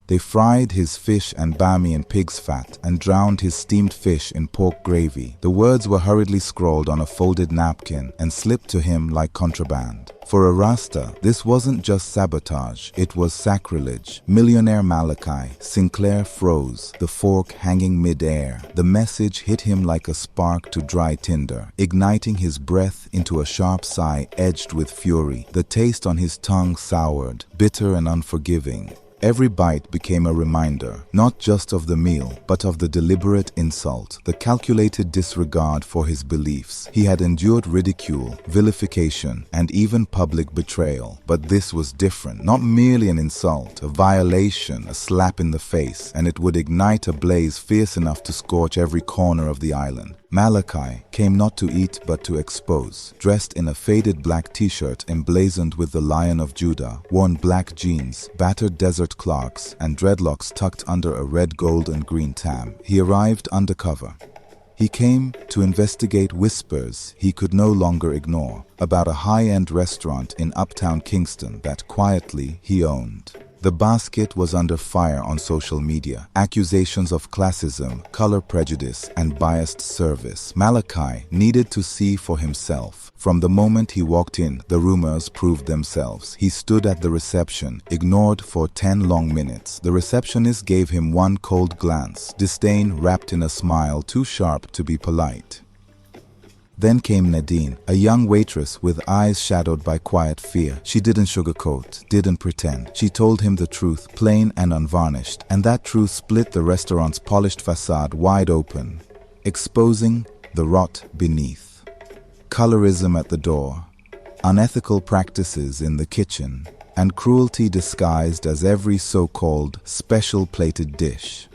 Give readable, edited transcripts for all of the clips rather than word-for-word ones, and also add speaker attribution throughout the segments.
Speaker 1: They fried his fish and bami in pig's fat and drowned his steamed fish in pork gravy. The words were hurriedly scrawled on a folded napkin and slipped to him like contraband. For a Rasta, this wasn't just sabotage, it was sacrilege. Millionaire Malachi, Sinclair froze, the fork hanging mid-air. The message hit him like a spark to dry tinder, igniting his breath into a sharp sigh edged with fury. The taste on his tongue soured, bitter and unforgiving. Every bite became a reminder, not just of the meal, but of the deliberate insult, the calculated disregard for his beliefs. He had endured ridicule, vilification, and even public betrayal. But this was different, not merely an insult, a violation, a slap in the face, and it would ignite a blaze fierce enough to scorch every corner of the island. Malachi came not to eat but to expose. Dressed in a faded black t-shirt emblazoned with the Lion of Judah, worn black jeans, battered desert clogs, and dreadlocks tucked under a red, gold, and green tam, he arrived undercover. He came to investigate whispers he could no longer ignore about a high-end restaurant in uptown Kingston that quietly he owned. The basket was under fire on social media. Accusations of classism, color prejudice, and biased service. Malachi needed to see for himself. From the moment he walked in, the rumors proved themselves. He stood at the reception, ignored for 10 long minutes. The receptionist gave him one cold glance, disdain wrapped in a smile too sharp to be polite. Then came Nadine, a young waitress with eyes shadowed by quiet fear. She didn't sugarcoat, didn't pretend. She told him the truth, plain and unvarnished, and that truth split the restaurant's polished facade wide open, exposing the rot beneath. Colorism at the door, unethical practices in the kitchen, and cruelty disguised as every so-called special plated dish.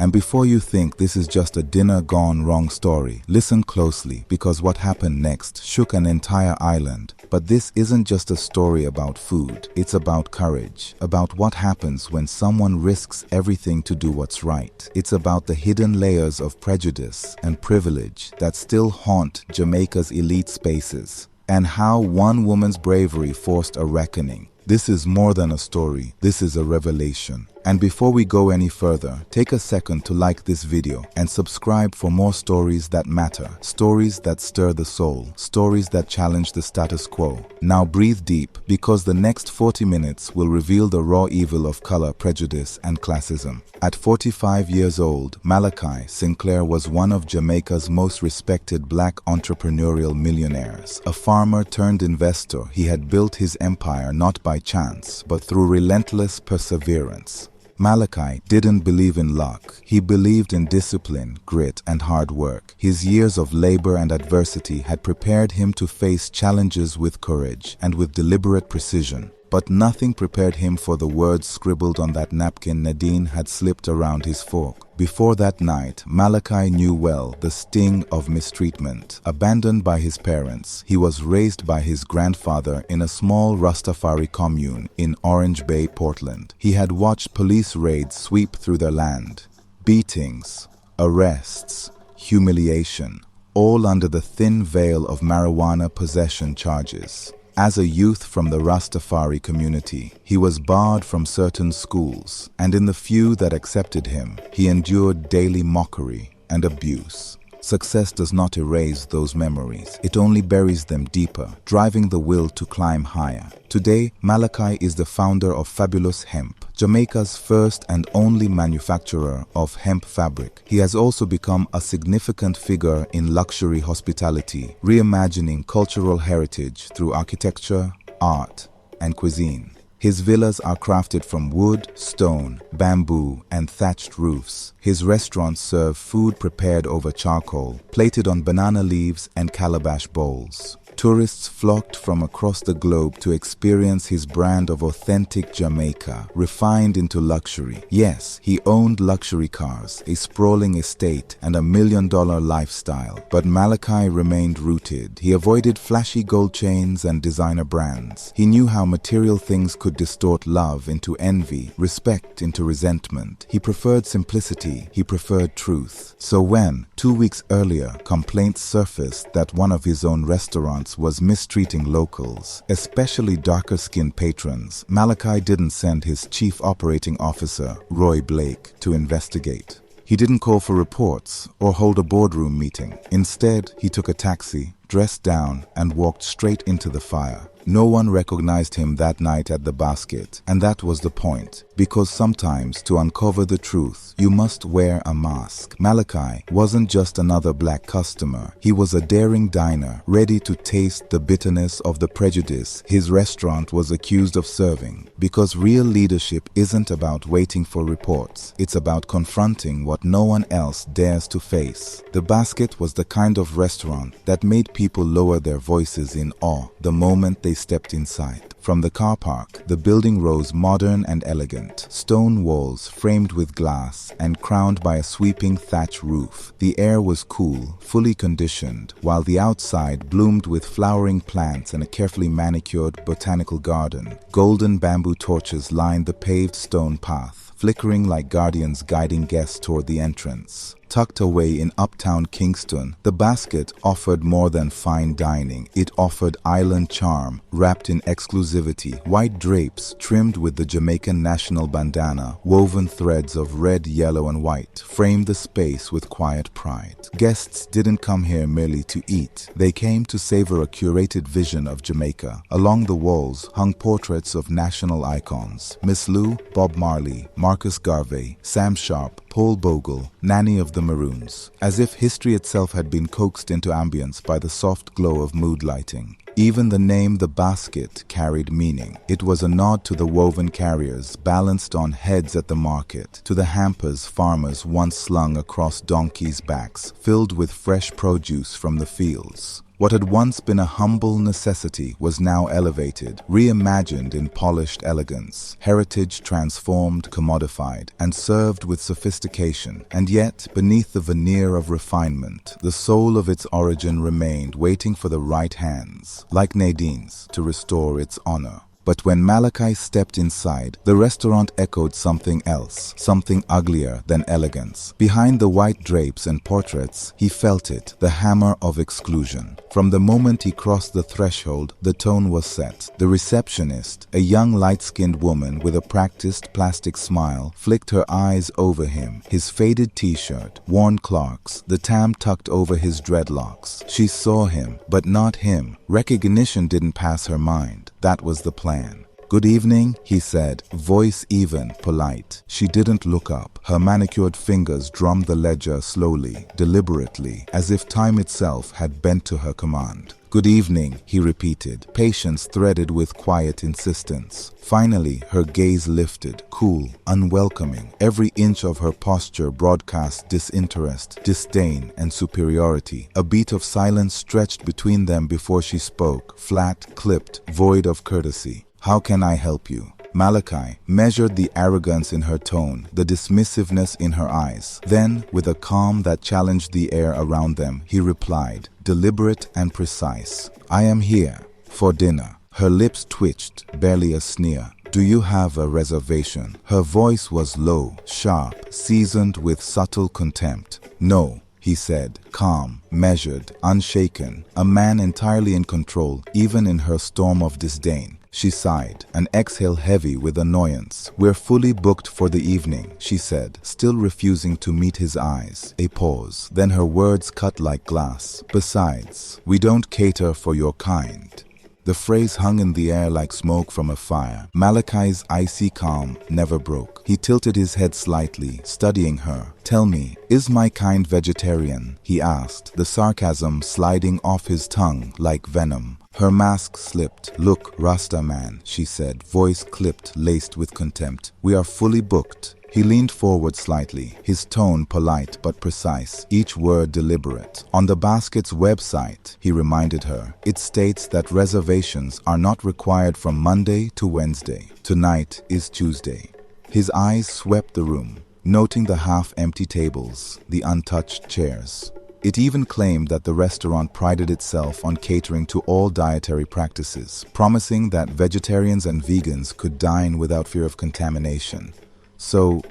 Speaker 1: And before you think this is just a dinner gone wrong story, listen closely, because what happened next shook an entire island. But this isn't just a story about food, it's about courage, about what happens when someone risks everything to do what's right. It's about the hidden layers of prejudice and privilege that still haunt Jamaica's elite spaces, and how one woman's bravery forced a reckoning. This is more than a story, this is a revelation. And before we go any further, take a second to like this video and subscribe for more stories that matter, stories that stir the soul, stories that challenge the status quo. Now breathe deep, because the next 40 minutes will reveal the raw evil of color, prejudice, and classism. At 45 years old, Malachi Sinclair was one of Jamaica's most respected black entrepreneurial millionaires. A farmer turned investor, he had built his empire not by chance, but through relentless perseverance. Malachi didn't believe in luck. He believed in discipline, grit, and hard work. His years of labor and adversity had prepared him to face challenges with courage and with deliberate precision. But nothing prepared him for the words scribbled on that napkin Nadine had slipped around his fork. Before that night, Malachi knew well the sting of mistreatment. Abandoned by his parents, he was raised by his grandfather in a small Rastafari commune in Orange Bay, Portland. He had watched police raids sweep through their land. Beatings, arrests, humiliation, all under the thin veil of marijuana possession charges. As a youth from the Rastafari community, he was barred from certain schools, and in the few that accepted him, he endured daily mockery and abuse. Success does not erase those memories, it only buries them deeper, driving the will to climb higher. Today, Malachi is the founder of Fabulous Hemp, Jamaica's first and only manufacturer of hemp fabric. He has also become a significant figure in luxury hospitality, reimagining cultural heritage through architecture, art, and cuisine. His villas are crafted from wood, stone, bamboo, and thatched roofs. His restaurants serve food prepared over charcoal, plated on banana leaves and calabash bowls. Tourists flocked from across the globe to experience his brand of authentic Jamaica, refined into luxury. Yes, he owned luxury cars, a sprawling estate, and a million-dollar lifestyle. But Malachi remained rooted. He avoided flashy gold chains and designer brands. He knew how material things could could distort love into envy, respect into resentment. He preferred simplicity, he preferred truth. So when, 2 weeks earlier, complaints surfaced that one of his own restaurants was mistreating locals, especially darker-skinned patrons, Malachi didn't send his chief operating officer, Roy Blake, to investigate. He didn't call for reports or hold a boardroom meeting. Instead, he took a taxi, dressed down, and walked straight into the fire. No one recognized him that night at the basket, and that was the point, because sometimes to uncover the truth, you must wear a mask. Malachi wasn't just another black customer. He was a daring diner, ready to taste the bitterness of the prejudice his restaurant was accused of serving. Because real leadership isn't about waiting for reports, it's about confronting what no one else dares to face. The basket was the kind of restaurant that made people lower their voices in awe the moment they stepped inside. From the car park, the building rose modern and elegant. Stone walls framed with glass and crowned by a sweeping thatch roof. The air was cool, fully conditioned, while the outside bloomed with flowering plants and a carefully manicured botanical garden. Golden bamboo torches lined the paved stone path, flickering like guardians guiding guests toward the entrance. Tucked away in uptown Kingston, the basket offered more than fine dining. It offered island charm, wrapped in exclusivity. White drapes trimmed with the Jamaican national bandana, woven threads of red, yellow, and white, framed the space with quiet pride. Guests didn't come here merely to eat. They came to savor a curated vision of Jamaica. Along the walls hung portraits of national icons: Miss Lou, Bob Marley, Marcus Garvey, Sam Sharpe, Paul Bogle, Nanny of the Maroons, as if history itself had been coaxed into ambience by the soft glow of mood lighting. Even the name The Basket carried meaning. It was a nod to the woven carriers balanced on heads at the market, to the hampers farmers once slung across donkeys' backs, filled with fresh produce from the fields. What had once been a humble necessity was now elevated, reimagined in polished elegance, heritage transformed, commodified, and served with sophistication. And yet, beneath the veneer of refinement, the soul of its origin remained, waiting for the right hands, like Nadine's, to restore its honor. But when Malachi stepped inside, the restaurant echoed something else, something uglier than elegance. Behind the white drapes and portraits, he felt it, the hammer of exclusion. From the moment he crossed the threshold, the tone was set. The receptionist, a young light-skinned woman with a practiced plastic smile, flicked her eyes over him, his faded t-shirt, worn Clarks, the tam tucked over his dreadlocks. She saw him, but not him. Recognition didn't pass her mind. That was the plan. "Good evening," he said, voice even, polite. She didn't look up. Her manicured fingers drummed the ledger slowly, deliberately, as if time itself had bent to her command. "Good evening," he repeated, patience threaded with quiet insistence. Finally, her gaze lifted, cool, unwelcoming. Every inch of her posture broadcast disinterest, disdain, and superiority. A beat of silence stretched between them before she spoke, flat, clipped, void of courtesy. "How can I help you?" Malachi measured the arrogance in her tone, the dismissiveness in her eyes. Then, with a calm that challenged the air around them, he replied, deliberate and precise, "I am here for dinner." Her lips twitched, barely a sneer. "Do you have a reservation?" Her voice was low, sharp, seasoned with subtle contempt. "No," he said, calm, measured, unshaken, a man entirely in control, even in her storm of disdain. She sighed, an exhale heavy with annoyance. "We're fully booked for the evening," she said, still refusing to meet his eyes. A pause, then her words cut like glass. "Besides, we don't cater for your kind." The phrase hung in the air like smoke from a fire. Malachi's icy calm never broke. He tilted his head slightly, studying her. "Tell me, is my kind vegetarian?" he asked, the sarcasm sliding off his tongue like venom. Her mask slipped. "Look, Rasta man," she said, voice clipped, laced with contempt. "We are fully booked." He leaned forward slightly, his tone polite but precise, each word deliberate. "On the basket's website," he reminded her, "it states that reservations are not required from Monday to Wednesday. Tonight is Tuesday." His eyes swept the room, noting the half-empty tables, the untouched chairs. It even claimed that the restaurant prided itself on catering to all dietary practices, promising that vegetarians and vegans could dine without fear of contamination. So,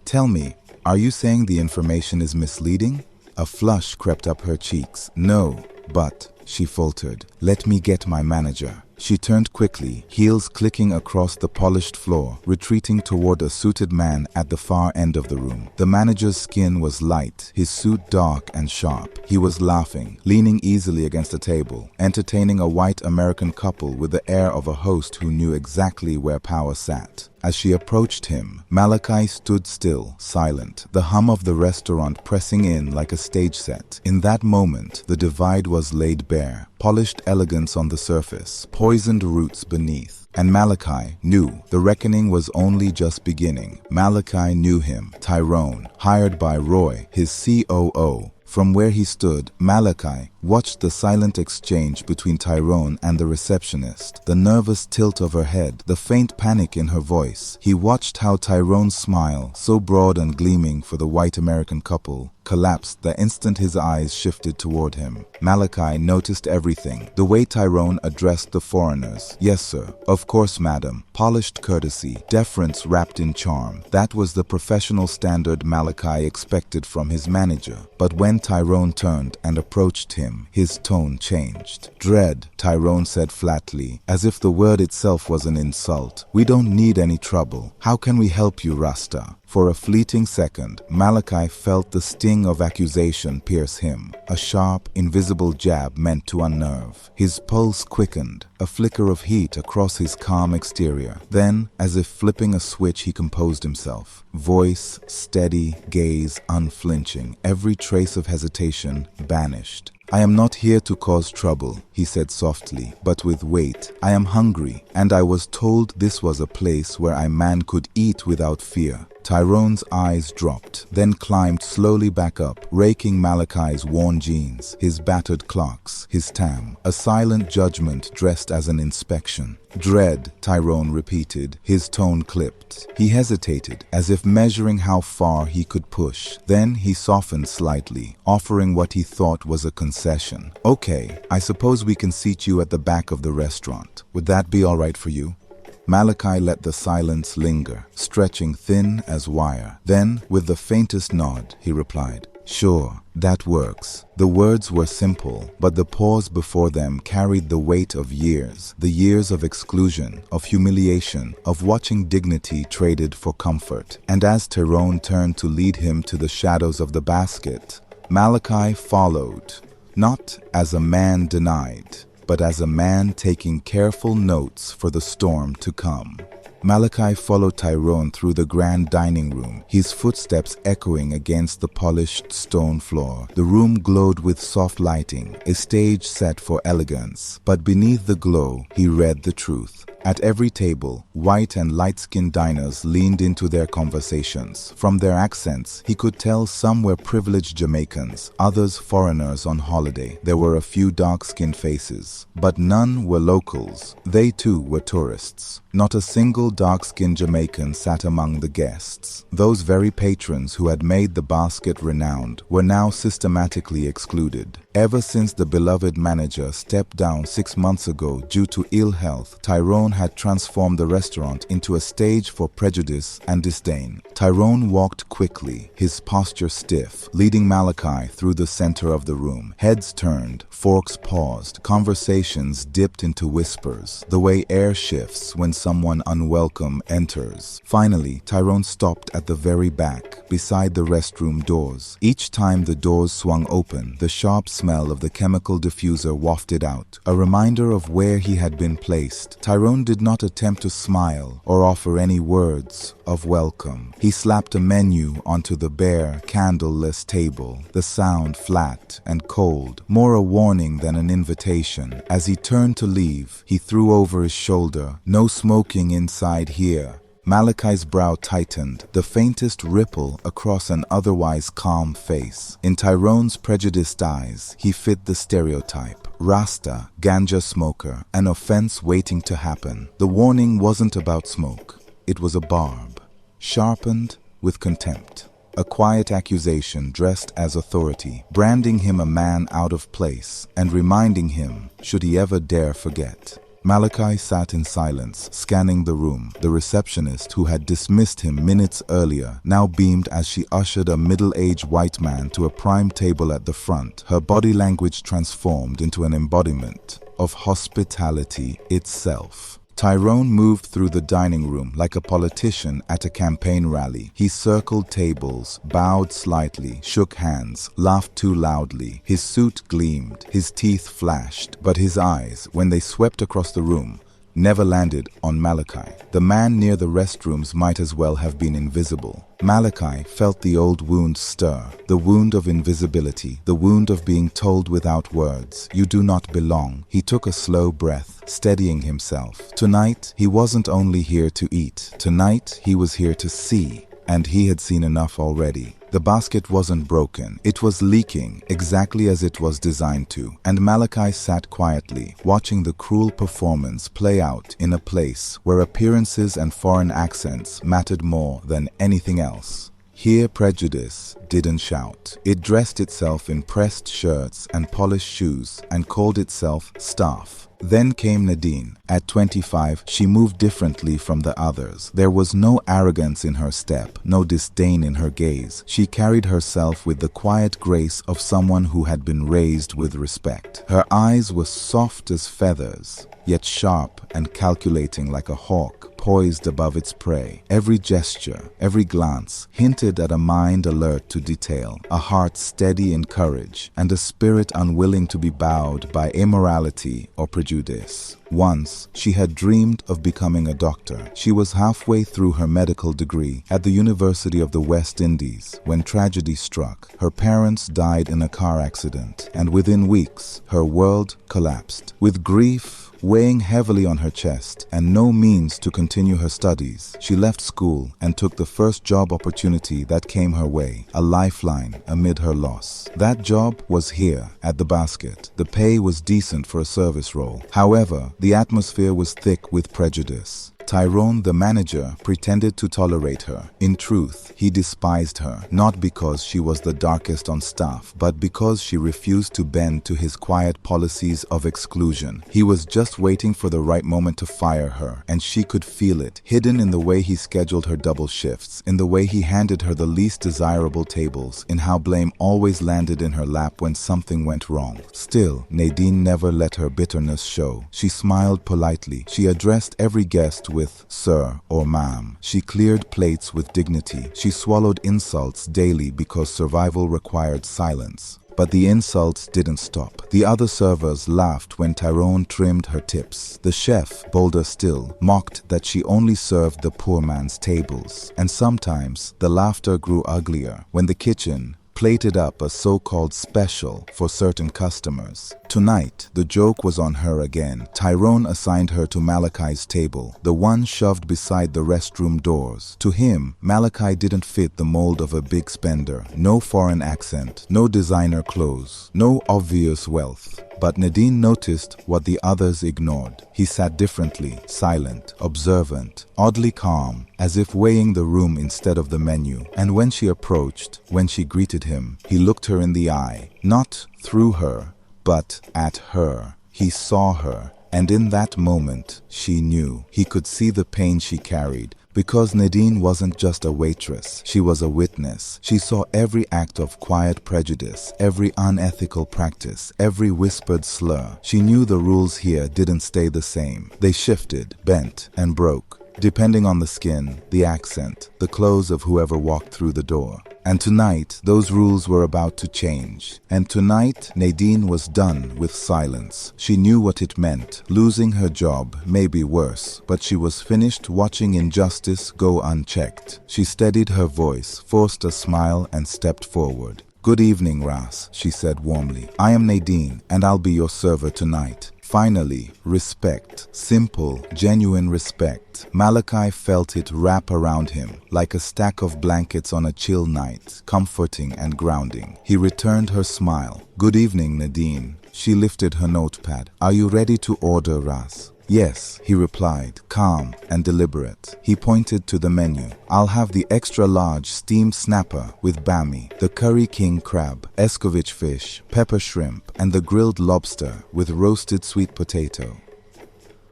Speaker 1: tell me, are you saying the information is misleading? A flush crept up her cheeks. No, but, she faltered, let me get my manager. She turned quickly, heels clicking across the polished floor, retreating toward a suited man at the far end of the room. The manager's skin was light, his suit dark and sharp. He was laughing, leaning easily against a table, entertaining a white American couple with the air of a host who knew exactly where power sat. As she approached him, Malachi stood still, silent, the hum of the restaurant pressing in like a stage set. In that moment, the divide was laid bare, polished elegance on the surface, poisoned roots beneath. And Malachi knew the reckoning was only just beginning. Malachi knew him, Tyrone, hired by Roy, his COO. From where he stood, Malachi watched the silent exchange between Tyrone and the receptionist, the nervous tilt of her head, the faint panic in her voice. He watched how Tyrone's smile, so broad and gleaming for the white American couple, collapsed the instant his eyes shifted toward him. Malachi noticed everything. The way Tyrone addressed the foreigners. Yes, sir. Of course, madam. Polished courtesy. Deference wrapped in charm. That was the professional standard Malachi expected from his manager. But when Tyrone turned and approached him, his tone changed. Dread, Tyrone said flatly, as if the word itself was an insult. We don't need any trouble. How can we help you, Rasta? For a fleeting second, Malachi felt the sting of accusation pierce him, a sharp, invisible jab meant to unnerve. His pulse quickened, a flicker of heat across his calm exterior. Then, as if flipping a switch, he composed himself. Voice steady, gaze unflinching, every trace of hesitation banished. I am not here to cause trouble, he said softly, but with weight. I am hungry, and I was told this was a place where a man could eat without fear. Tyrone's eyes dropped, then climbed slowly back up, raking Malachi's worn jeans, his battered clocks, his tam, a silent judgment dressed as an inspection. Dread, Tyrone repeated, his tone clipped. He hesitated, as if measuring how far he could push. Then he softened slightly, offering what he thought was a concession. Okay, I suppose we can seat you at the back of the restaurant. Would that be all right for you? Malachi let the silence linger, stretching thin as wire. Then, with the faintest nod, he replied, Sure, that works. The words were simple, but the pause before them carried the weight of years, the years of exclusion, of humiliation, of watching dignity traded for comfort. And as Tyrone turned to lead him to the shadows of the basket, Malachi followed, not as a man denied, but as a man taking careful notes for the storm to come. Malachi followed Tyrone through the grand dining room, his footsteps echoing against the polished stone floor. The room glowed with soft lighting, a stage set for elegance. But beneath the glow, he read the truth. At every table, white and light-skinned diners leaned into their conversations. From their accents, he could tell some were privileged Jamaicans, others foreigners on holiday. There were a few dark-skinned faces, but none were locals. They too were tourists. Not a single dark-skinned Jamaican sat among the guests. Those very patrons who had made the basket renowned were now systematically excluded. Ever since the beloved manager stepped down 6 months ago due to ill health, Tyrone had transformed the restaurant into a stage for prejudice and disdain. Tyrone walked quickly, his posture stiff, leading Malachi through the center of the room. Heads turned, forks paused, conversations dipped into whispers, the way air shifts when someone unwelcome enters. Finally, Tyrone stopped at the very back, beside the restroom doors. Each time the doors swung open, the sharp smell of the chemical diffuser wafted out, a reminder of where he had been placed. Tyrone did not attempt to smile or offer any words of welcome. He slapped a menu onto the bare, candleless table, the sound flat and cold, more a warning than an invitation. As he turned to leave, he threw over his shoulder, "No smoking inside here." Malachi's brow tightened, the faintest ripple across an otherwise calm face. In Tyrone's prejudiced eyes, he fit the stereotype. Rasta, ganja smoker, an offense waiting to happen. The warning wasn't about smoke. It was a barb, sharpened with contempt. a quiet accusation dressed as authority, branding him a man out of place and reminding him, should he ever dare forget. Malachi sat in silence, scanning the room. The receptionist, who had dismissed him minutes earlier, now beamed as she ushered a middle-aged white man to a prime table at the front. Her body language transformed into an embodiment of hospitality itself. Tyrone moved through the dining room like a politician at a campaign rally. He circled tables, bowed slightly, shook hands, laughed too loudly. His suit gleamed, his teeth flashed, but his eyes, when they swept across the room, never landed on Malachi. The man near the restrooms might as well have been invisible. Malachi felt the old wound stir, the wound of invisibility, the wound of being told without words, "You do not belong." He took a slow breath, steadying himself. Tonight, he wasn't only here to eat. Tonight, he was here to see, and he had seen enough already. The basket wasn't broken, it was leaking exactly as it was designed to, and Malachi sat quietly, watching the cruel performance play out in a place where appearances and foreign accents mattered more than anything else. Here prejudice didn't shout. It dressed itself in pressed shirts and polished shoes and called itself staff. Then came Nadine. At 25, she moved differently from the others. There was no arrogance in her step, no disdain in her gaze. She carried herself with the quiet grace of someone who had been raised with respect. Her eyes were soft as feathers, yet sharp and calculating like a hawk poised above its prey. Every gesture, every glance hinted at a mind alert to detail, a heart steady in courage, and a spirit unwilling to be bowed by immorality or prejudice. Once, she had dreamed of becoming a doctor. She was halfway through her medical degree at the University of the West Indies when tragedy struck. Her parents died in a car accident, and within weeks, her world collapsed. With grief weighing heavily on her chest and no means to continue her studies, she left school and took the first job opportunity that came her way, a lifeline amid her loss. That job was here, at the basket. The pay was decent for a service role. However, the atmosphere was thick with prejudice. Tyrone, the manager, pretended to tolerate her. In truth, he despised her, not because she was the darkest on staff, but because she refused to bend to his quiet policies of exclusion. He was just waiting for the right moment to fire her, and she could feel it, hidden in the way he scheduled her double shifts, in the way he handed her the least desirable tables, in how blame always landed in her lap when something went wrong. Still, Nadine never let her bitterness show. She smiled politely. She addressed every guest with "sir" or "ma'am." She cleared plates with dignity. She swallowed insults daily because survival required silence. But the insults didn't stop. The other servers laughed when Tyrone trimmed her tips. The chef, bolder still, mocked that she only served the poor man's tables. And sometimes the laughter grew uglier when the kitchen plated up a so-called special for certain customers. Tonight, the joke was on her again. Tyrone assigned her to Malachi's table, the one shoved beside the restroom doors. To him, Malachi didn't fit the mold of a big spender. No foreign accent, no designer clothes, no obvious wealth. But Nadine noticed what the others ignored. He sat differently, silent, observant, oddly calm, as if weighing the room instead of the menu. And when she approached, when she greeted him, he looked her in the eye, not through her, but at her. He saw her, and in that moment, she knew. He could see the pain she carried. Because Nadine wasn't just a waitress, she was a witness. She saw every act of quiet prejudice, every unethical practice, every whispered slur. She knew the rules here didn't stay the same. They shifted, bent, and broke, depending on the skin, the accent, the clothes of whoever walked through the door. And tonight, those rules were about to change. And tonight, Nadine was done with silence. She knew what it meant. Losing her job may be worse, but she was finished watching injustice go unchecked. She steadied her voice, forced a smile, and stepped forward. "Good evening, Ras," she said warmly. "I am Nadine, and I'll be your server tonight." Finally, respect. Simple, genuine respect. Malachi felt it wrap around him, like a stack of blankets on a chill night, comforting and grounding. He returned her smile. "Good evening, Nadine." She lifted her notepad. "Are you ready to order, Ras?" Yes, he replied, calm and deliberate. He pointed to the menu. I'll have the extra large steamed snapper with bami, the curry king crab, escovitch fish, pepper shrimp, and the grilled lobster with roasted sweet potato.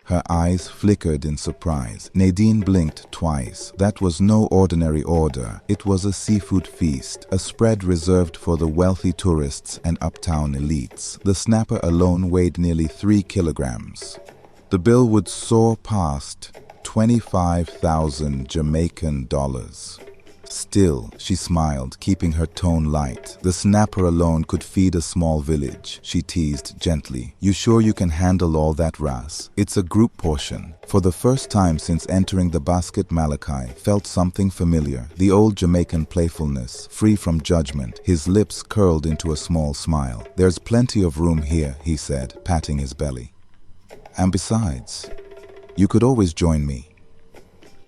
Speaker 1: Her eyes flickered in surprise. Nadine blinked twice. That was no ordinary order. It was a seafood feast, a spread reserved for the wealthy tourists and uptown elites. The snapper alone weighed nearly 3 kilograms. The bill would soar past 25,000 Jamaican dollars. Still, she smiled, keeping her tone light. The snapper alone could feed a small village, she teased gently. You sure you can handle all that, Ras? It's a group portion. For the first time since entering the basket, Malachi felt something familiar. The old Jamaican playfulness, free from judgment. His lips curled into a small smile. There's plenty of room here, he said, patting his belly. And besides, you could always join me.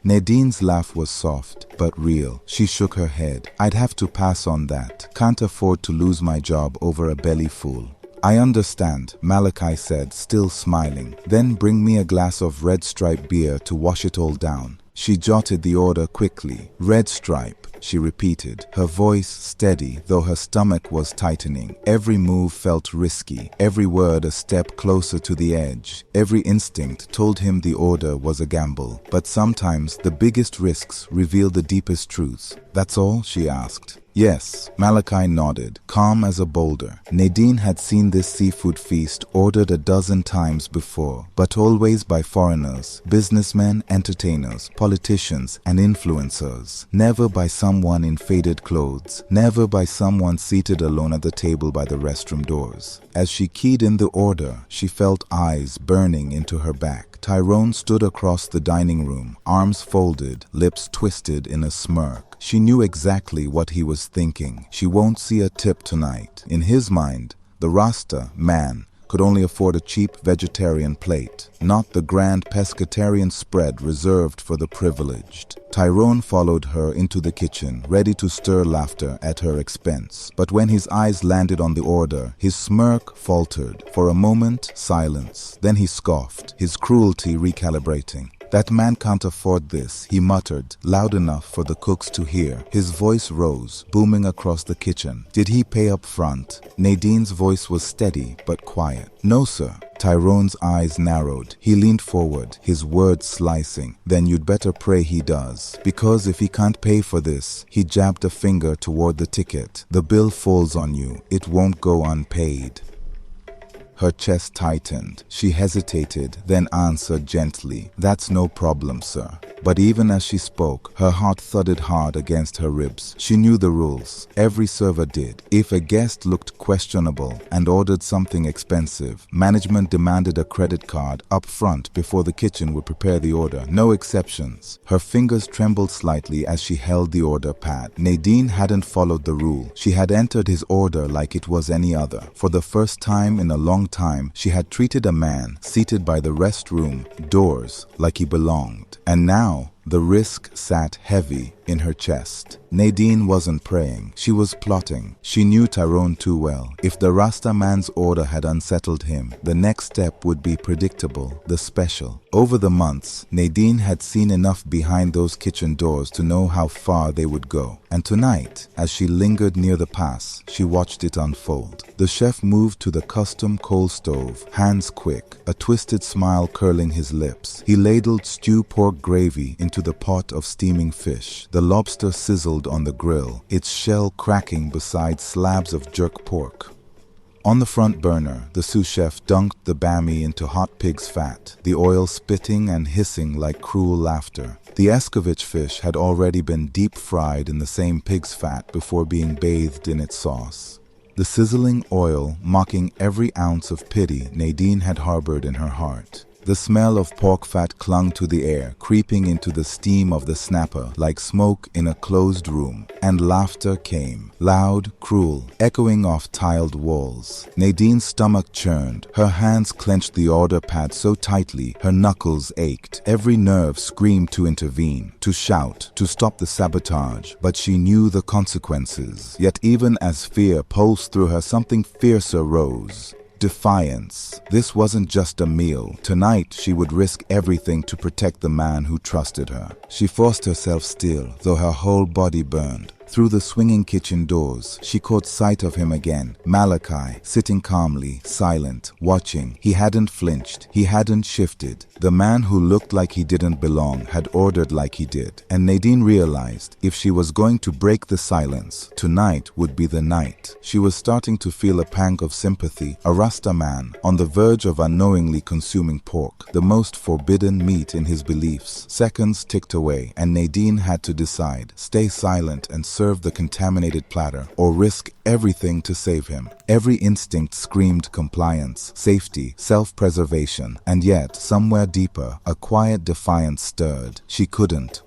Speaker 1: Nadine's laugh was soft, but real. She shook her head. I'd have to pass on that. Can't afford to lose my job over a belly full. I understand, Malachi said, still smiling. Then bring me a glass of Red Stripe beer to wash it all down. She jotted the order quickly. Red Stripe, she repeated, her voice steady, though her stomach was tightening. Every move felt risky, every word a step closer to the edge. Every instinct told him the order was a gamble. But sometimes the biggest risks reveal the deepest truths. That's all? She asked. Yes, Malachi nodded, calm as a boulder. Nadine had seen this seafood feast ordered a dozen times before, but always by foreigners, businessmen, entertainers, politicians, and influencers. Never by someone in faded clothes, never by someone seated alone at the table by the restroom doors. As she keyed in the order, she felt eyes burning into her back. Tyrone stood across the dining room, arms folded, lips twisted in a smirk. She knew exactly what he was thinking. She won't see a tip tonight. In his mind, the Rasta man could only afford a cheap vegetarian plate, not the grand pescatarian spread reserved for the privileged. Tyrone followed her into the kitchen, ready to stir laughter at her expense. But when his eyes landed on the order, his smirk faltered. For a moment, silence. Then he scoffed, his cruelty recalibrating. That man can't afford this, he muttered, loud enough for the cooks to hear. His voice rose, booming across the kitchen. Did he pay up front? Nadine's voice was steady but quiet. No, sir. Tyrone's eyes narrowed. He leaned forward, his words slicing. Then you'd better pray he does. Because if he can't pay for this, he jabbed a finger toward the ticket. The bill falls on you. It won't go unpaid. Her chest tightened. She hesitated, then answered gently, That's no problem, sir. But even as she spoke, her heart thudded hard against her ribs. She knew the rules. Every server did. If a guest looked questionable and ordered something expensive, management demanded a credit card up front before the kitchen would prepare the order. No exceptions. Her fingers trembled slightly as she held the order pad. Nadine hadn't followed the rule. She had entered his order like it was any other. For the first time in a long time, she had treated a man seated by the restroom doors like he belonged. And now, the risk sat heavy in her chest. Nadine wasn't praying. She was plotting. She knew Tyrone too well. If the Rasta man's order had unsettled him, the next step would be predictable, the special. Over the months, Nadine had seen enough behind those kitchen doors to know how far they would go. And tonight, as she lingered near the pass, she watched it unfold. The chef moved to the custom coal stove, hands quick, a twisted smile curling his lips. He ladled stew pork gravy into the pot of steaming fish. The lobster sizzled on the grill, its shell cracking beside slabs of jerk pork. On the front burner, the sous chef dunked the bami into hot pig's fat, the oil spitting and hissing like cruel laughter. The escovitch fish had already been deep fried in the same pig's fat before being bathed in its sauce. The sizzling oil mocking every ounce of pity Nadine had harbored in her heart. The smell of pork fat clung to the air, creeping into the steam of the snapper like smoke in a closed room. And laughter came, loud, cruel, echoing off tiled walls. Nadine's stomach churned. Her hands clenched the order pad so tightly, her knuckles ached. Every nerve screamed to intervene, to shout, to stop the sabotage. But she knew the consequences. Yet even as fear pulsed through her, something fiercer rose. Defiance. This wasn't just a meal. Tonight, she would risk everything to protect the man who trusted her. She forced herself still, though her whole body burned. Through the swinging kitchen doors, she caught sight of him again. Malachi, sitting calmly, silent, watching. He hadn't flinched. He hadn't shifted. The man who looked like he didn't belong had ordered like he did. And Nadine realized if she was going to break the silence, tonight would be the night. She was starting to feel a pang of sympathy. A Rasta man, on the verge of unknowingly consuming pork, the most forbidden meat in his beliefs. Seconds ticked away, and Nadine had to decide, stay silent and serve the contaminated platter, or risk everything to save him. Every instinct screamed compliance, safety, self-preservation, and yet, somewhere deeper, a quiet defiance stirred. She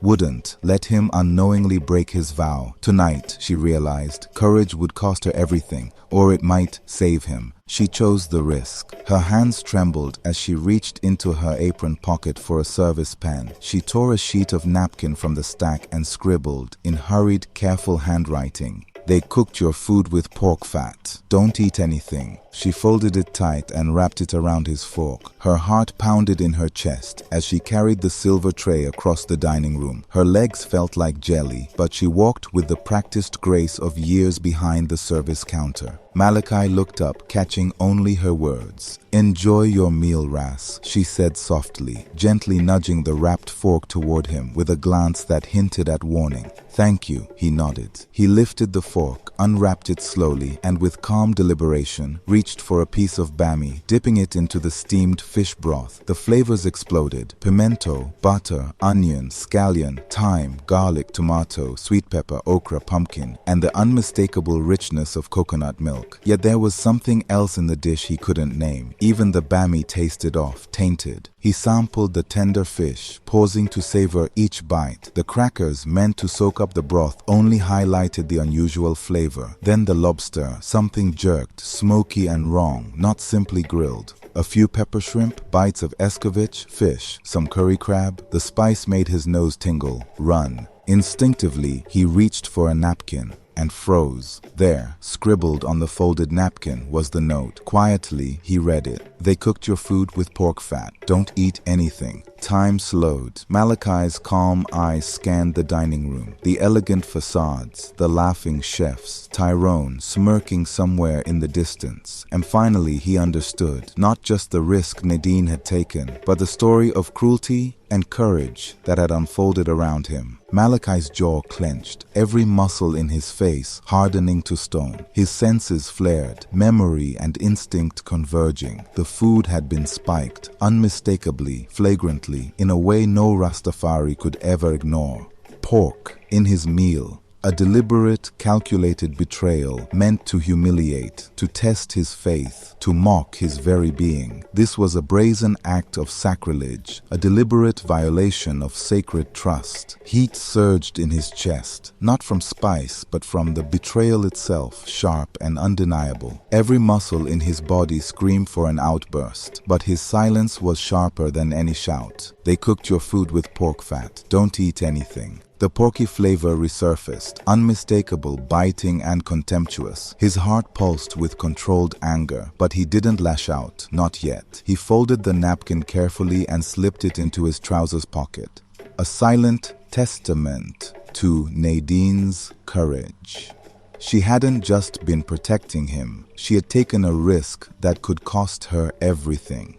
Speaker 1: wouldn't let him unknowingly break his vow. Tonight, she realized, courage would cost her everything, or it might save him. She chose the risk. Her hands trembled as she reached into her apron pocket for a service pen. She tore a sheet of napkin from the stack and scribbled, in hurried, careful handwriting, "They cooked your food with pork fat. Don't eat anything." She folded it tight and wrapped it around his fork. Her heart pounded in her chest as she carried the silver tray across the dining room. Her legs felt like jelly, but she walked with the practiced grace of years behind the service counter. Malachi looked up, catching only her words. "Enjoy your meal, Ras," she said softly, gently nudging the wrapped fork toward him with a glance that hinted at warning. "Thank you," he nodded. He lifted the fork, unwrapped it slowly, and with calm deliberation, reached for a piece of bami, dipping it into the steamed fish broth. The flavors exploded. Pimento, butter, onion, scallion, thyme, garlic, tomato, sweet pepper, okra, pumpkin, and the unmistakable richness of coconut milk. Yet there was something else in the dish he couldn't name. Even the bami tasted off, tainted. He sampled the tender fish, pausing to savor each bite. The crackers, meant to soak up the broth, only highlighted the unusual flavor. Then the lobster, something jerked, smoky and wrong, not simply grilled. A few pepper shrimp, bites of escovitch, fish, some curry crab. The spice made his nose tingle, run. Instinctively, he reached for a napkin and froze. There, scribbled on the folded napkin, was the note. Quietly, he read it. "They cooked your food with pork fat. Don't eat anything." Time slowed. Malachi's calm eyes scanned the dining room. The elegant facades, the laughing chefs, Tyrone smirking somewhere in the distance. And finally, he understood. Not just the risk Nadine had taken, but the story of cruelty and courage that had unfolded around him. Malachi's jaw clenched, every muscle in his face hardening to stone. His senses flared, memory and instinct converging. The food had been spiked, unmistakably, flagrantly, in a way no Rastafari could ever ignore. Pork in his meal. A deliberate, calculated betrayal meant to humiliate, to test his faith, to mock his very being. This was a brazen act of sacrilege, a deliberate violation of sacred trust. Heat surged in his chest, not from spice, but from the betrayal itself, sharp and undeniable. Every muscle in his body screamed for an outburst, but his silence was sharper than any shout. "They cooked your food with pork fat. Don't eat anything." The porky flavor resurfaced, unmistakable, biting and contemptuous. His heart pulsed with controlled anger, but he didn't lash out, not yet. He folded the napkin carefully and slipped it into his trousers pocket. A silent testament to Nadine's courage. She hadn't just been protecting him, she had taken a risk that could cost her everything.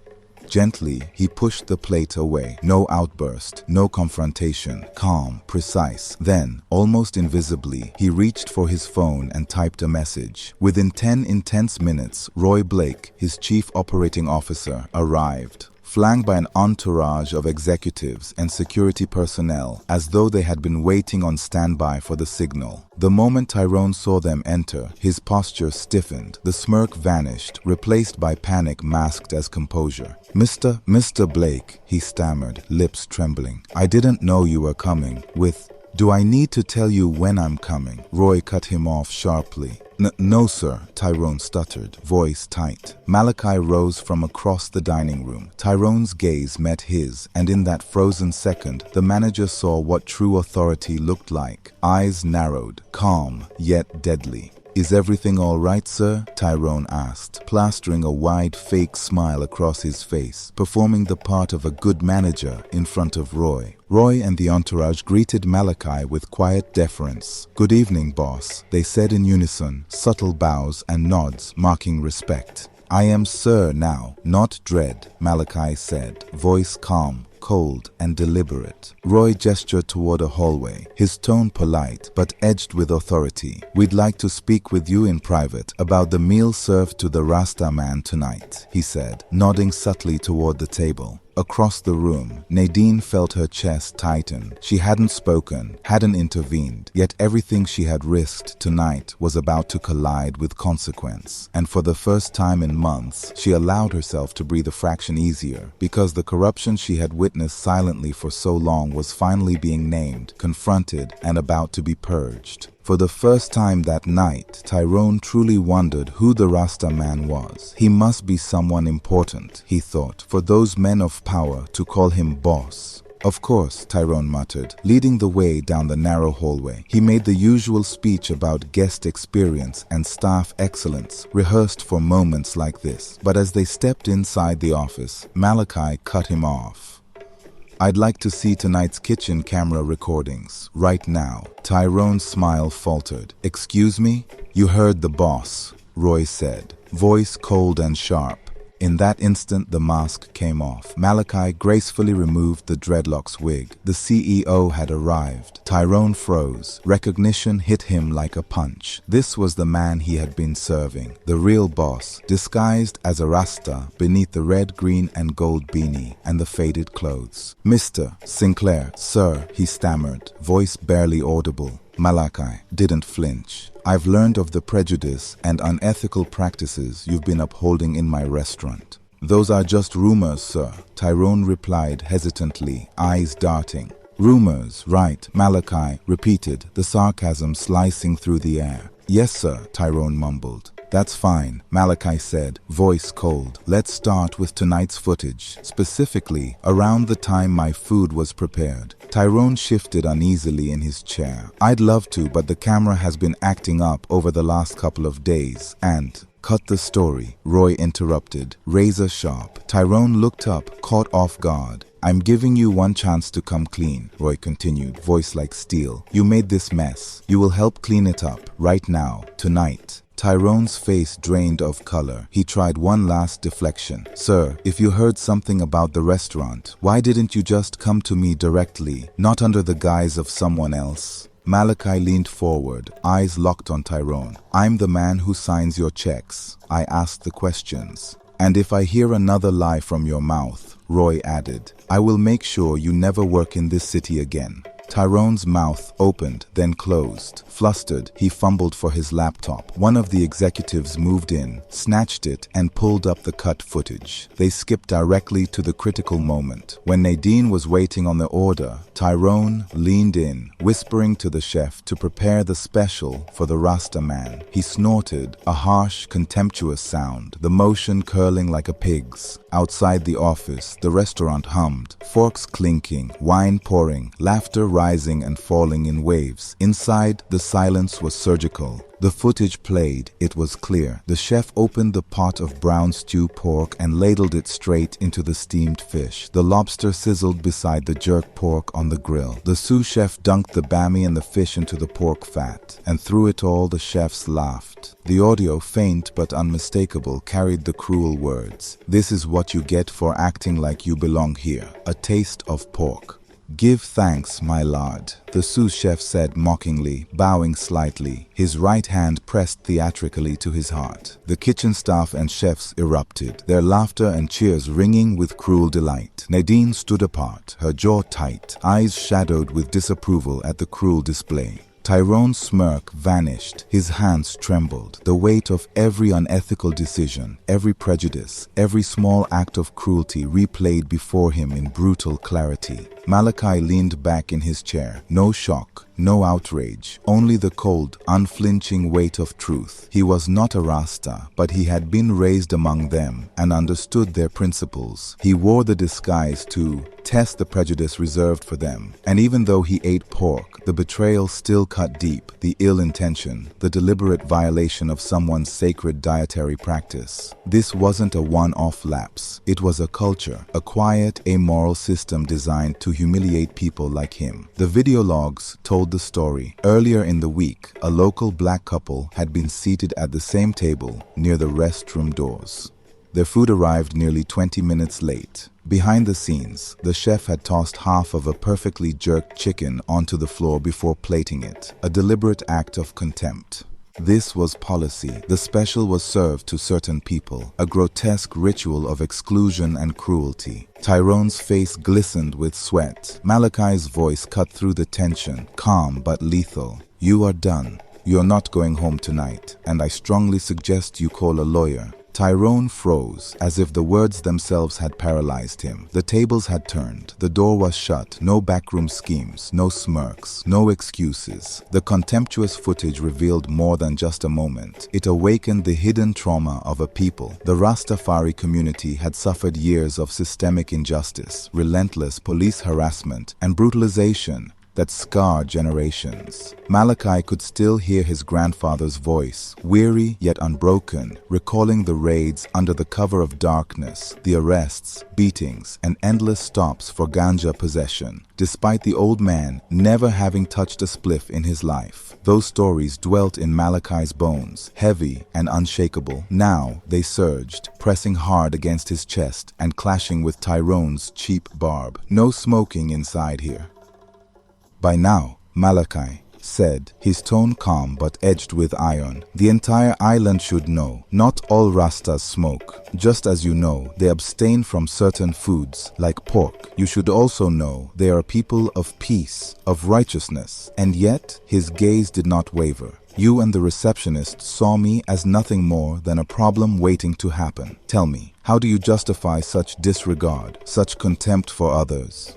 Speaker 1: Gently, he pushed the plate away. No outburst, no confrontation, calm, precise. Then, almost invisibly, he reached for his phone and typed a message. Within 10 intense minutes, Roy Blake, his chief operating officer, arrived. Flanked by an entourage of executives and security personnel, as though they had been waiting on standby for the signal. The moment Tyrone saw them enter, his posture stiffened. The smirk vanished, replaced by panic masked as composure. Mr. Blake," he stammered, lips trembling. "I didn't know you were coming. Do I need to tell you when I'm coming?" Roy cut him off sharply. No, sir," Tyrone stuttered, voice tight. Malachi rose from across the dining room. Tyrone's gaze met his, and in that frozen second, the manager saw what true authority looked like. Eyes narrowed, calm, yet deadly. Is everything all right, sir? Tyrone asked, plastering a wide fake smile across his face, performing the part of a good manager in front of Roy. Roy and the entourage greeted Malachi with quiet deference. "Good evening, boss," they said in unison, subtle bows and nods marking respect. "I am sir now, not Dread," Malachi said, voice calm, cold and deliberate. Roy gestured toward a hallway, his tone polite but edged with authority. "We'd like to speak with you in private about the meal served to the Rasta man tonight," he said, nodding subtly toward the table. Across the room, Nadine felt her chest tighten. She hadn't spoken, hadn't intervened, yet everything she had risked tonight was about to collide with consequence. And for the first time in months, she allowed herself to breathe a fraction easier, because the corruption she had witnessed silently for so long was finally being named, confronted, and about to be purged. For the first time that night, Tyrone truly wondered who the Rasta man was. He must be someone important, he thought, for those men of power to call him boss. "Of course," Tyrone muttered, leading the way down the narrow hallway. He made the usual speech about guest experience and staff excellence, rehearsed for moments like this. But as they stepped inside the office, Malachi cut him off. "I'd like to see tonight's kitchen camera recordings, right now." Tyrone's smile faltered. "Excuse me?" "You heard the boss," Roy said, voice cold and sharp. In that instant, the mask came off. Malachi gracefully removed the dreadlocks wig. The CEO had arrived. Tyrone froze. Recognition hit him like a punch. This was the man he had been serving, the real boss, disguised as a Rasta beneath the red, green, and gold beanie and the faded clothes. "Mr. Sinclair, sir," he stammered, voice barely audible. Malachi didn't flinch. "I've learned of the prejudice and unethical practices you've been upholding in my restaurant." "Those are just rumors, sir," Tyrone replied hesitantly, eyes darting. "Rumors, right," Malachi repeated, the sarcasm slicing through the air. "Yes, sir," Tyrone mumbled. "That's fine," Malachi said, voice cold. "Let's start with tonight's footage, specifically around the time my food was prepared." Tyrone shifted uneasily in his chair. "I'd love to, but the camera has been acting up over the last couple of days, and—" "Cut the story," Roy interrupted, razor sharp. Tyrone looked up, caught off guard. "I'm giving you one chance to come clean," Roy continued, voice like steel. "You made this mess. You will help clean it up, right now, tonight." Tyrone's face drained of color. He tried one last deflection. "Sir, if you heard something about the restaurant, why didn't you just come to me directly, not under the guise of someone else?" Malachi leaned forward, eyes locked on Tyrone. "I'm the man who signs your checks. I ask the questions. And if I hear another lie from your mouth," Roy added, "I will make sure you never work in this city again." Tyrone's mouth opened, then closed. Flustered, he fumbled for his laptop. One of the executives moved in, snatched it, and pulled up the cut footage. They skipped directly to the critical moment. When Nadine was waiting on the order, Tyrone leaned in, whispering to the chef to prepare the special for the Rasta man. He snorted, a harsh, contemptuous sound, the motion curling like a pig's. Outside the office, the restaurant hummed, forks clinking, wine pouring, laughter rising and falling in waves. Inside, the silence was surgical. The footage played, it was clear. The chef opened the pot of brown stew pork and ladled it straight into the steamed fish. The lobster sizzled beside the jerk pork on the grill. The sous chef dunked the bami and the fish into the pork fat. And through it all, the chefs laughed. The audio, faint but unmistakable, carried the cruel words. "This is what you get for acting like you belong here. A taste of pork." "Give thanks, my lord," the sous chef said mockingly, bowing slightly, his right hand pressed theatrically to his heart. The kitchen staff and chefs erupted, their laughter and cheers ringing with cruel delight. Nadine stood apart, her jaw tight, eyes shadowed with disapproval at the cruel display. Tyrone's smirk vanished, his hands trembled. The weight of every unethical decision, every prejudice, every small act of cruelty replayed before him in brutal clarity. Malachi leaned back in his chair. No shock, no outrage, only the cold, unflinching weight of truth. He was not a Rasta, but he had been raised among them and understood their principles. He wore the disguise to test the prejudice reserved for them. And even though he ate pork, the betrayal still cut deep, the ill intention, the deliberate violation of someone's sacred dietary practice. This wasn't a one-off lapse. It was a culture, a quiet, amoral system designed to humiliate people like him. The video logs told the story. Earlier in the week, a local black couple had been seated at the same table near the restroom doors. Their food arrived nearly 20 minutes late. Behind the scenes, the chef had tossed half of a perfectly jerked chicken onto the floor before plating it, a deliberate act of contempt. This was policy. The special was served to certain people, a grotesque ritual of exclusion and cruelty. Tyrone's face glistened with sweat. Malachi's voice cut through the tension, calm but lethal. "You are done. You're not going home tonight, and I strongly suggest you call a lawyer." Tyrone froze, as if the words themselves had paralyzed him. The tables had turned. The door was shut. No backroom schemes, no smirks, no excuses. The contemptuous footage revealed more than just a moment. It awakened the hidden trauma of a people. The Rastafari community had suffered years of systemic injustice, relentless police harassment, and brutalization that scarred generations. Malachi could still hear his grandfather's voice, weary yet unbroken, recalling the raids under the cover of darkness, the arrests, beatings, and endless stops for ganja possession. Despite the old man never having touched a spliff in his life, those stories dwelt in Malachi's bones, heavy and unshakable. Now they surged, pressing hard against his chest and clashing with Tyrone's cheap barb. "No smoking inside here." "By now," Malachi said, his tone calm but edged with iron, "the entire island should know. Not all Rastas smoke. Just as you know, they abstain from certain foods, like pork. You should also know they are people of peace, of righteousness." And yet, his gaze did not waver. "You and the receptionist saw me as nothing more than a problem waiting to happen. Tell me, how do you justify such disregard, such contempt for others?"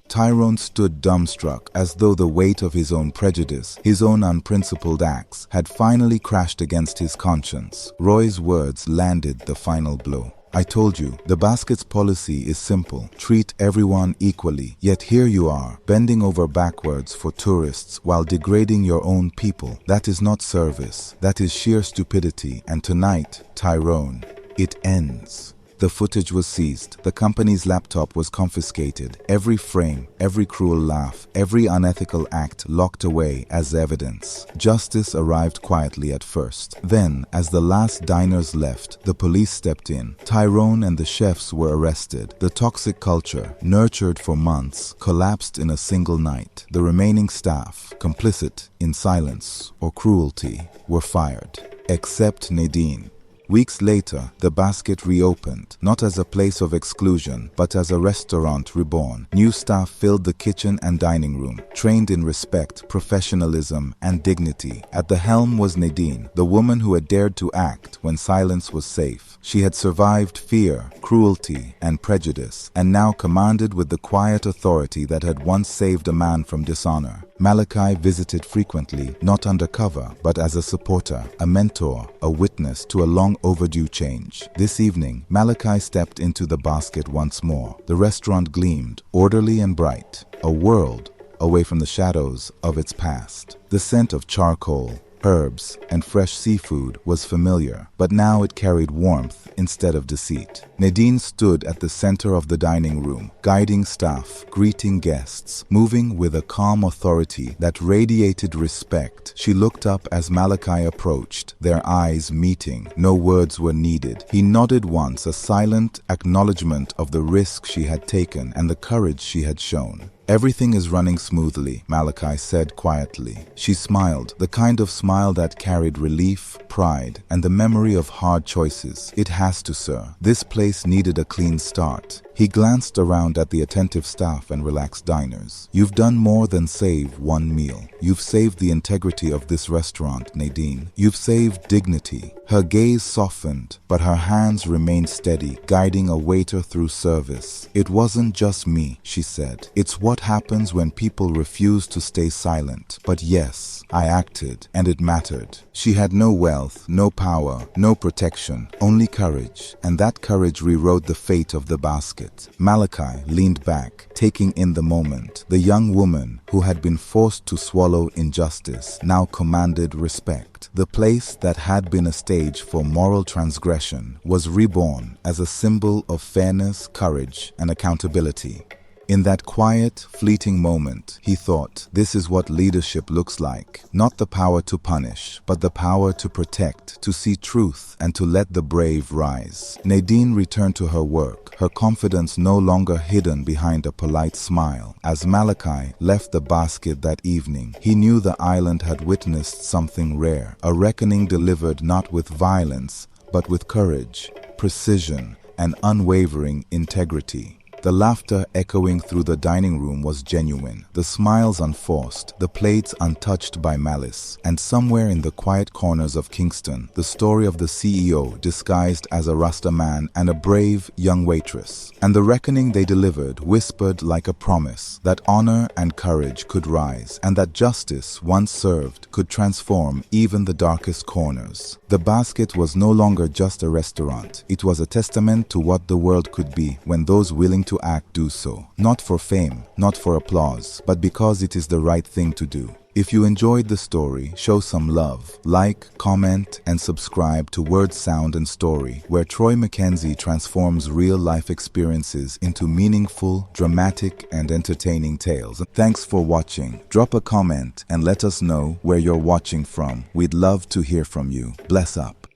Speaker 1: Tyrone stood dumbstruck, as though the weight of his own prejudice, his own unprincipled acts, had finally crashed against his conscience. Roy's words landed the final blow. "I told you, the basket's policy is simple. Treat everyone equally. Yet here you are, bending over backwards for tourists while degrading your own people. That is not service. That is sheer stupidity. And tonight, Tyrone, it ends." The footage was seized. The company's laptop was confiscated. Every frame, every cruel laugh, every unethical act locked away as evidence. Justice arrived quietly at first. Then, as the last diners left, the police stepped in. Tyrone and the chefs were arrested. The toxic culture, nurtured for months, collapsed in a single night. The remaining staff, complicit in silence or cruelty, were fired. Except Nadine. Weeks later, the basket reopened, not as a place of exclusion, but as a restaurant reborn. New staff filled the kitchen and dining room, trained in respect, professionalism, and dignity. At the helm was Nadine, the woman who had dared to act when silence was safe. She had survived fear, cruelty, and prejudice, and now commanded with the quiet authority that had once saved a man from dishonor. Malachi visited frequently, not undercover, but as a supporter, a mentor, a witness to a long overdue change. This evening, Malachi stepped into the basket once more. The restaurant gleamed, orderly and bright, a world away from the shadows of its past. The scent of charcoal, herbs, and fresh seafood was familiar, but now it carried warmth instead of deceit. Nadine stood at the center of the dining room, guiding staff, greeting guests, moving with a calm authority that radiated respect. She looked up as Malachi approached, their eyes meeting. No words were needed. He nodded once, a silent acknowledgement of the risk she had taken and the courage she had shown. "Everything is running smoothly," Malachi said quietly. She smiled, the kind of smile that carried relief, pride, and the memory of hard choices. "It has to, sir. This place needed a clean start." He glanced around at the attentive staff and relaxed diners. "You've done more than save one meal. You've saved the integrity of this restaurant, Nadine. You've saved dignity. Her gaze softened, but her hands remained steady, guiding a waiter through service. It wasn't just me, she said. It's what happens when people refuse to stay silent. But yes, I acted, and it mattered. She had no wealth, no power, no protection, only courage. And that courage rewrote the fate of the basket. Malachi leaned back, taking in the moment. The young woman, who had been forced to swallow injustice, now commanded respect. The place that had been a stage for moral transgression was reborn as a symbol of fairness, courage, and accountability. In that quiet, fleeting moment, he thought, this is what leadership looks like. Not the power to punish, but the power to protect, to see truth, and to let the brave rise. Nadine returned to her work, her confidence no longer hidden behind a polite smile. As Malachi left the basket that evening, he knew the island had witnessed something rare, a reckoning delivered not with violence, but with courage, precision, and unwavering integrity. The laughter echoing through the dining room was genuine, the smiles unforced, the plates untouched by malice. And somewhere in the quiet corners of Kingston, the story of the CEO disguised as a Rasta man and a brave young waitress. And the reckoning they delivered whispered like a promise that honor and courage could rise, and that justice, once served, could transform even the darkest corners. The basket was no longer just a restaurant. It was a testament to what the world could be when those willing to act do so. Not for fame, not for applause, but because it is the right thing to do. If you enjoyed the story, show some love. Like, comment, and subscribe to Word, Sound, and Story, where Troy McKenzie transforms real-life experiences into meaningful, dramatic, and entertaining tales. Thanks for watching. Drop a comment and let us know where you're watching from. We'd love to hear from you. Bless up.